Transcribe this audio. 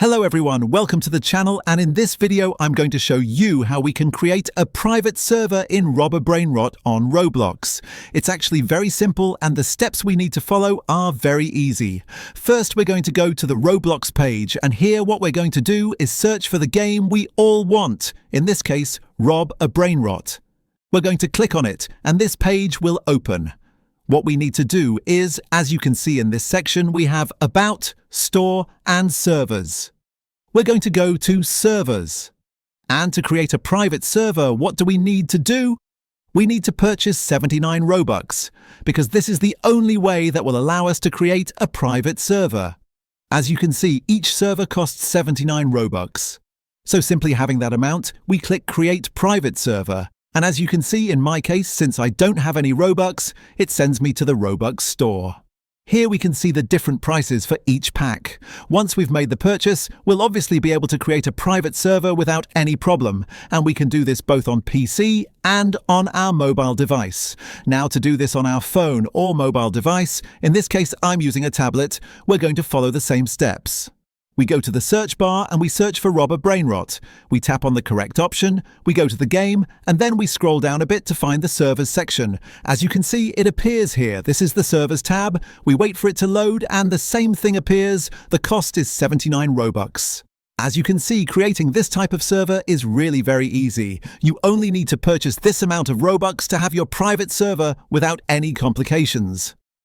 Hello everyone, welcome to the channel, and in this video I'm going to show you how we can create a private server in Brainrot on Roblox. It's actually very simple and the steps we need to follow are very easy. First we're going to go to the Roblox page, and here what we're going to do is search for the game we all want, in this case Brainrot. We're going to click on it and this page will open. What we need to do is, as you can see in this section, we have About, Store and Servers. We're going to go to Servers. And to create a private server, what do we need to do? We need to purchase 79 Robux, because this is the only way that will allow us to create a private server. As you can see, each server costs 79 Robux. So simply having that amount, we click Create Private Server. And as you can see in my case, since I don't have any Robux, it sends me to the Robux store. Here we can see the different prices for each pack. Once we've made the purchase, we'll obviously be able to create a private server without any problem, and we can do this both on PC and on our mobile device. Now to do this on our phone or mobile device, in this case I'm using a tablet, we're going to follow the same steps. We go to the search bar and we search for Brainrot. We tap on the correct option, we go to the game, and then we scroll down a bit to find the servers section. As you can see, it appears here. This is the servers tab. We wait for it to load and the same thing appears. The cost is 79 Robux. As you can see, creating this type of server is really very easy. You only need to purchase this amount of Robux to have your private server without any complications.